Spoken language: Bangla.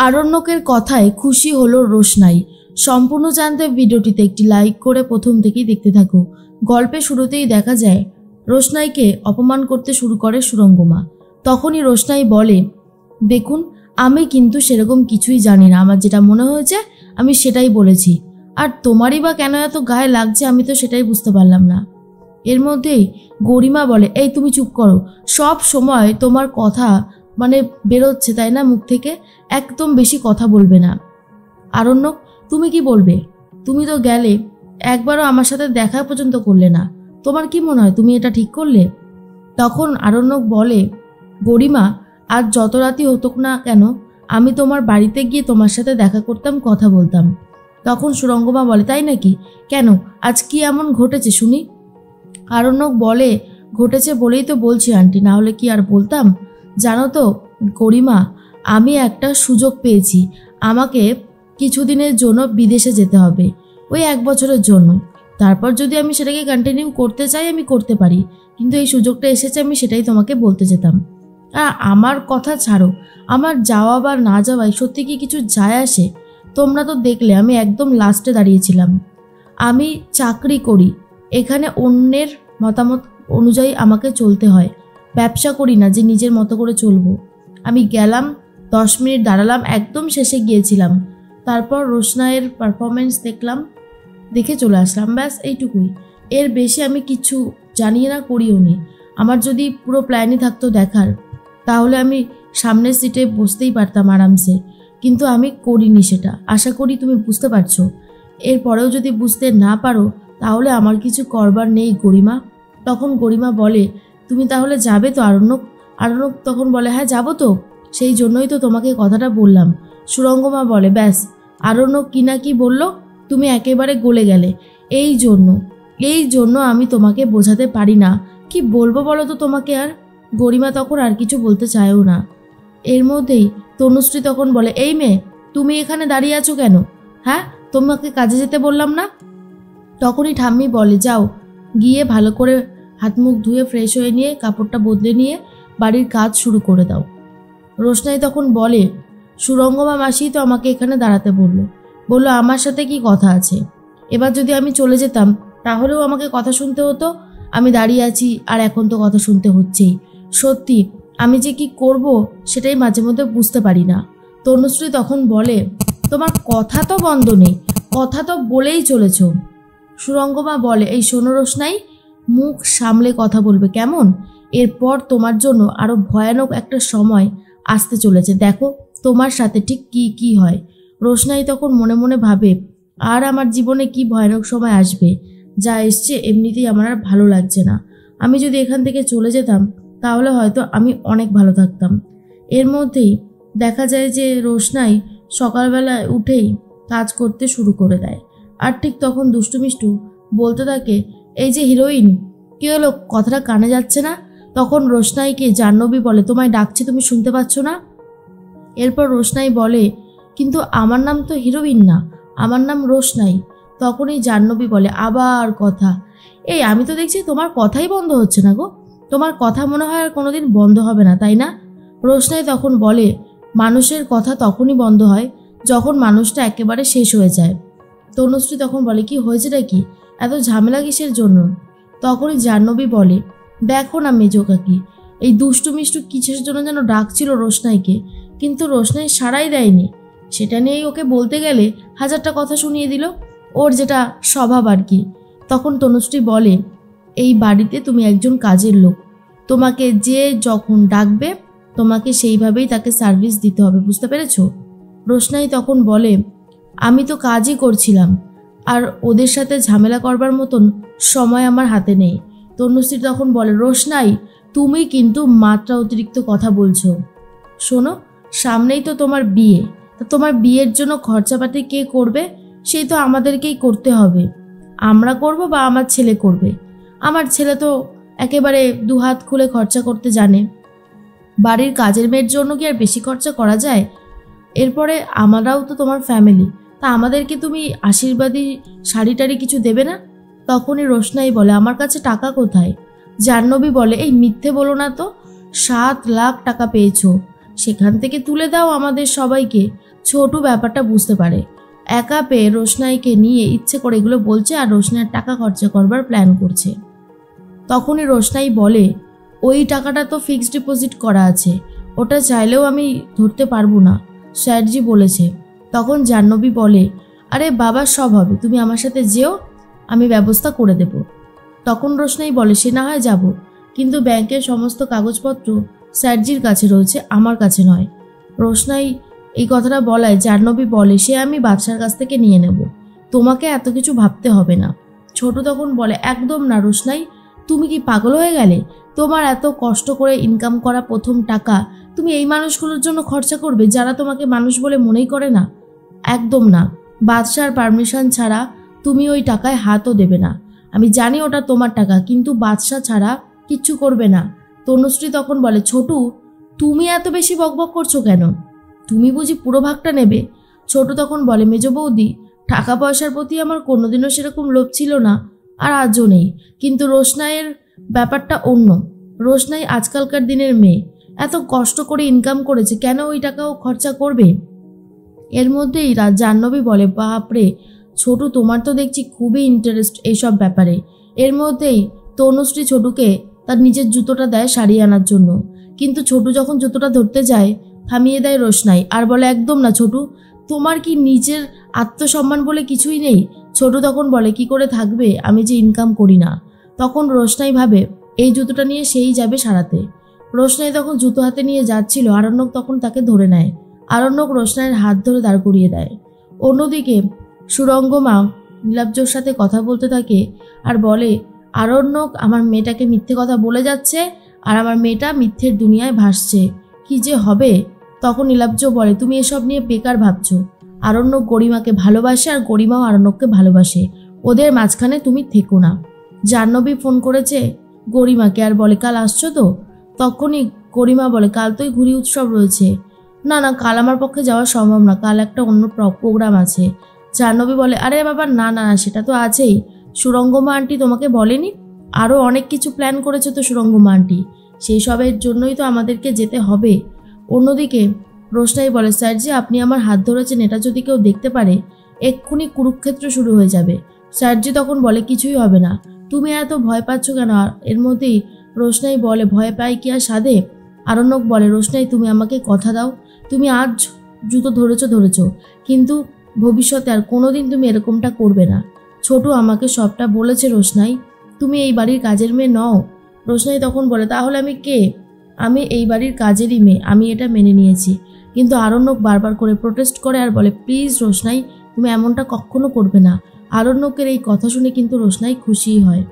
আরণ্যকের কথায় খুশি হলো রোশনাই। সম্পূর্ণ জানতে ভিডিওটিতে একটি লাইক করে প্রথম থেকেই দেখতে থাকো। গল্পের শুরুতেই দেখা যায় রোশনাইকে অপমান করতে শুরু করে সুরঙ্গমা। তখনই রোশনাই বলে, দেখুন আমি কিন্তু সেরকম কিছুই জানি না, আমার যেটা মনে হয়েছে আমি সেটাই বলেছি, আর তোমারই বা কেন এত গায়ে লাগছে আমি তো সেটাই বুঝতে পারলাম না। এর মধ্যেই গরিমা বলে, এই তুমি চুপ করো, সব সময় তোমার কথা বেরোচ্ছে তাই না মুখ থেকে, একদম বেশি কথা বলবে না। আরণ্যক তুমি কি বলবে? তুমি তো গেলে, একবারও আমার সাথে দেখা পর্যন্ত করলে না, তোমার কি মনে হয় তুমি এটা ঠিক করলে? তখন আরণ্যক বলে, গরিমা আজ যত রাতই হতুক না কেন আমি তোমার বাড়িতে গিয়ে তোমার সাথে দেখা করতাম, কথা বলতাম। তখন সুরঙ্গমা বলে, তাই নাকি? কেন, আজ কি এমন ঘটেছে শুনি? আরণ্যক বলে, ঘটেছে বলেই তো বলছি আন্টি, না হলে কি আর বলতাম। জানো তো গরিমা, আমি একটা সুযোগ পেয়েছি, আমাকে কিছুদিনের জন্য বিদেশে যেতে হবে, ওই 1 বছরের জন্য। তারপর যদি আমি সেটাকে কন্টিনিউ করতে চাই আমি করতে পারি, কিন্তু এই সুযোগটা এসেছে আমি সেটাই তোমাকে বলতে যেতাম। আমার কথা ছাড়ো, আমার যাওয়া বা না যাওয়াই সত্যি কি কিছু যায় আসে? তোমরা তো দেখলে আমি একদম লাস্টে দাঁড়িয়েছিলাম। আমি চাকরি করি, এখানে অন্যের মতামত অনুযায়ী আমাকে চলতে হয়, ব্যবসা করি না যে নিজের মতো করে চলবো। আমি গেলাম, 10 মিনিট দাঁড়ালাম, একদম শেষে গিয়েছিলাম, তারপর রোশনাইয়ের পারফরমেন্স দেখলাম, দেখে চলে আসলাম, ব্যাস এইটুকুই। এর বেশি আমি কিছু জানিয়ে না, করিও নি। আমার যদি পুরো প্ল্যানই থাকতো দেখার, তাহলে আমি সামনের সিটে বসতেই পারতাম আরামসে, কিন্তু আমি করিনি সেটা। আশা করি তুমি বুঝতে পারছো। এরপরেও যদি বুঝতে না পারো তাহলে আমার কিছু করবার নেই গরিমা। তখন গরিমা বলে, তুমি তাহলে যাবে তো আরণ্যক? আরণ্যক তখন বলে, হ্যাঁ যাবো তো, সেই জন্যই তো তোমাকে কথাটা বললাম। সুরঙ্গমা বলে, ব্যাস, আরণ্যক কি না কি বললো, তুমি একেবারে গলে গেলে। এই জন্য আমি তোমাকে বোঝাতে পারি না, কি বলবো বলো তো তোমাকে আর। গরিমা তখন আর কিছু বলতে চায়ও না। এর মধ্যেই তনুশ্রী তখন বলে, এই মেয়ে তুমি এখানে দাঁড়িয়ে আছো কেন? হ্যাঁ, তোমাকে কাজে যেতে বললাম না? তখনই ঠাম্মি বলে, যাও গিয়ে ভালো করে হাত মুখ ধুয়ে ফ্রেশ হয়ে নিয়ে কাপড়টা বদলে নিয়ে বাড়ির কাজ শুরু করে দাও। রোশনাই তখন বলে, সুরঙ্গমা মাসি তো আমাকে এখানে দাঁড়াতে বললো আমার সাথে কি কথা আছে? এবার যদি আমি চলে যেতাম তাহলেও আমাকে কথা শুনতে হতো। আমি দাঁড়িয়ে আছি আর এখন তো কথা শুনতে হচ্ছেই। সত্যি আমি যে কি করব সেটাই মাঝে মধ্যে বুঝতে পারি না। তনুশ্রী তখন বলে, তোমার কথা তো বন্ধ নেই, কথা তো বলেই চলেছ। সুরঙ্গমা বলে, এই শোনো রোশনাই, মুখ সামলে কথা বলবে কেমন? এরপর তোমার জন্য আরো ভয়ানক একটা সময় আসতে চলেছে, দেখো তোমার সাথে ঠিক কি হয়। রোশনাই তখন মনে মনে ভাবে, আর আমার জীবনে কি ভয়ানক সময় আসবে? যা এসছে এমনিতেই আমার আর ভালো লাগছে না। আমি যদি এখান থেকে চলে যেতাম তাহলে হয়তো আমি অনেক ভালো থাকতাম। এর মধ্যেই দেখা যায় যে রোশনাই সকালবেলায় উঠেই কাজ করতে শুরু করে দেয়, আর ঠিক তখন দুষ্টু মিষ্টু বলতে থাকে, এই যে হিরোইন, কি হলো, কথাটা কানে যাচ্ছে না? তখন রোশনাইকে জাহ্নবী বলে, তোমায় ডাকছে, তুমি শুনতে পাচ্ছ না? এরপর রোশনাই বলে, কিন্তু আমার নাম তো হিরোইন না, আমার নাম রোশনাই। তখনই জাহ্নবী বলে, আবার কথা, এই আমি তো দেখছি তোমার কথাই বন্ধ হচ্ছে না গো, তোমার কথা মনে হয় আর কোনোদিন বন্ধ হবে না, তাই না? রোশনাই তখন বলে, মানুষের কথা তখনই বন্ধ হয় যখন মানুষটা একেবারে শেষ হয়ে যায়। তনুশ্রী তখন বলে, কি হয়েছেটা কি, এত ঝামেলা কিসের জন্য? তখনই জাহ্নবী বলে, দেখো না মেজো কাকি, এই দুষ্টু মিষ্টু কিসের জন্য যেন ডাকছিল রোশনাইকে, কিন্তু রোশনাই সাড়াই দেয়নি। সেটা নিয়েই ওকে বলতে গেলে 1000টা কথা শুনিয়ে দিল, ওর যেটা স্বভাব আর কি। তখন তনুশ্রী বলে, এই বাড়িতে তুমি একজন কাজের লোক, তোমাকে যে যখন ডাকবে তোমাকে সেইভাবেই তাকে সার্ভিস দিতে হবে, বুঝতে পেরেছ? রোশনাই তখন বলে, আমি তো কাজই করছিলাম, আর ওদের সাথে ঝামেলা করবার মতন সময় আমার হাতে নেই। তনুশ্রী তখন বলে, রোশনাই তুমি কিন্তু মাত্রা অতিরিক্ত কথা বলছো। শোনো, সামনেই তো তোমার বিয়ে, তা তোমার বিয়ের জন্য খরচাপাতি কে করবে? সেই তো আমাদেরকেই করতে হবে। আমরা করব বা আমার ছেলে করবে? আমার ছেলে তো একেবারে 2 হাত খুলে খরচা করতে জানে। বাড়ির কাজের মেয়ের জন্য কি আর বেশি খরচা করা যায়? এরপরে আমরাও তো তোমার ফ্যামিলি, তা আমাদেরকে তুমি আশীর্বাদী শাড়ি টাড়ি কিছু দেবে না? তখনই রোশনাই বলে, আমার কাছে টাকা কোথায়? জাহ্নবী বলে, এই মিথ্যে বলো না তো, 7 লাখ টাকা পেয়েছো, সেখান থেকে তুলে দাও আমাদের সবাইকে। ছোটু ব্যাপারটা বুঝতে পারে, একা পেয়ে রোশনাইকে নিয়ে ইচ্ছে করে এগুলো বলছে আর রোশনাইয়ের টাকা খরচা করবার প্ল্যান করছে। তখনই রোশনাই বলে, ওই টাকাটা তো ফিক্সড ডিপোজিট করা আছে, ওটা চাইলেও আমি ধরতে পারবো না, স্যারজি বলেছে। তখন জাহ্নবী বলে, আরে বাবা সব হবে, তুমি আমার সাথে যেও, আমি ব্যবস্থা করে দেব। তখন রোশনাই বলে, সে না হয় যাব, কিন্তু ব্যাংকের সমস্ত কাগজপত্র স্যারজির কাছে রয়েছে, আমার কাছে নয়। রোশনাই এই কথাটা বলায় জাহ্নবী বলে, সে আমি বাদশার কাছ থেকে নিয়ে নেব, তোমাকে এত কিছু ভাবতে হবে না। ছোট তখন বলে, একদম না রোশনাই, তুমি কি পাগল হয়ে গেলে? তোমার এত কষ্ট করে ইনকাম করা প্রথম টাকা তুমি এই মানুষগুলোর জন্য খরচা করবে যারা তোমাকে মানুষ বলে মনেই করে না? একদম না, বাদশার পারমিশন ছাড়া তুমি ওই টাকায় হাতও দেবে না। আমি জানি ওটা তোমার টাকা, কিন্তু বাদশা ছাড়া কিচ্ছু করবে না। তনুশ্রী তখন বলে, ছোটু তুমি এত বেশি বকবক করছো কেন? তুমি বুঝি পুরো ভাগটা নেবে? ছোট তখন বলে, মেজ বৌদি, টাকা পয়সার প্রতি আমার কোনোদিনও সেরকম লোভ ছিল না, আর আজও নেই, কিন্তু রোশনাইয়ের ব্যাপারটা অন্য। রোশনাই আজকালকার দিনের মেয়ে, এত কষ্ট করে ইনকাম করেছে, কেন ওই টাকাও খরচা করবে? এর মধ্যেই জাহ্নবী বলে, বাপরে ছোটু, তোমার তো দেখছি খুবই ইন্টারেস্ট এইসব ব্যাপারে। এর মধ্যেই তনুশ্রী ছোটুকে তার নিজের জুতোটা দেয় সারিয়ে আনার জন্য, কিন্তু ছোটু যখন জুতোটা ধরতে যায় থামিয়ে দেয় রোশনাই আর বলে, একদম না ছোটু, তোমার কি নিজের আত্মসম্মান বলে কিছুই নেই? ছোটু তখন বলে, কি করে থাকবে, আমি যে ইনকাম করি না। তখন রোশনাই ভাবে এই জুতোটা নিয়ে সেই যাবে সারাতে। রোশনাই তখন জুতো হাতে নিয়ে যাচ্ছিল, আরণ্যক তখন তাকে ধরে নেয়। আরণ্যক রোশনাইয়ের হাত ধরে দাঁড় করিয়ে দেয়। অন্যদিকে সুরঙ্গমা নীলাব্জর সাথে কথা বলতে থাকে আর বলে, আরণ্যক আমার মেয়েটাকে মিথ্যে কথা বলে যাচ্ছে আর আমার মেয়েটা মিথ্যের দুনিয়ায় ভাসছে, কি যে হবে। তখন নীলাব্জ বলে, তুমি এসব নিয়ে বেকার ভাবছো। আরণ্যক গরিমাকে ভালোবাসে আর গরিমাও আরণ্যককে ভালোবাসে, ওদের মাঝখানে তুমি থেকো না। জাহ্নবী ফোন করেছে গরিমাকে আর বলে, কাল আসছো তো? তখনই গরিমা বলে, কাল তোই ঘুরি উৎসব রয়েছে। না না, কাল আমার পক্ষে যাওয়া সম্ভব না, কাল একটা অন্য প্রোগ্রাম আছে। জাহ্নবী বলে, আরে বাবা না না, সেটা তো আছেই, সুরঙ্গমা আন্টি তোমাকে বলেনি? আরও অনেক কিছু প্ল্যান করেছে তো সুরঙ্গমা আন্টি, সেই সবের জন্যই তো আমাদেরকে যেতে হবে। অন্যদিকে রোশনাই বলে, স্যারজি আপনি আমার হাত ধরেছেন, এটা যদি কেউ দেখতে পারে এক্ষুনি কুরুক্ষেত্র শুরু হয়ে যাবে। স্যারজি তখন বলে, কিছুই হবে না, তুমি এত ভয় পাচ্ছ কেন? এর মধ্যেই রোশনাই বলে, ভয় পাই কি আর সাধে? আরণ্যক বলে, রোশনাই তুমি আমাকে কথা দাও, তুমি আজ জুতো ধরেছো, কিন্তু ভবিষ্যতে আর কোনোদিন তুমি এরকমটা করবে না। ছোট আমাকে সবটা বলেছে রোশনাই, তুমি এই বাড়ির কাজের মেয়ে নও। রোশনাই তখন বলে, তাহলে আমি কে? আমি এই বাড়ির কাজেরই মেয়ে, আমি এটা মেনে নিয়েছি। কিন্তু আরণ্যক বারবার করে প্রোটেস্ট করে আর বলে, প্লিজ রোশনাই, তুমি এমনটা কখনো করবে না। আরণ্যকের এই কথা শুনে কিন্তু রোশনাই খুশিই হয়।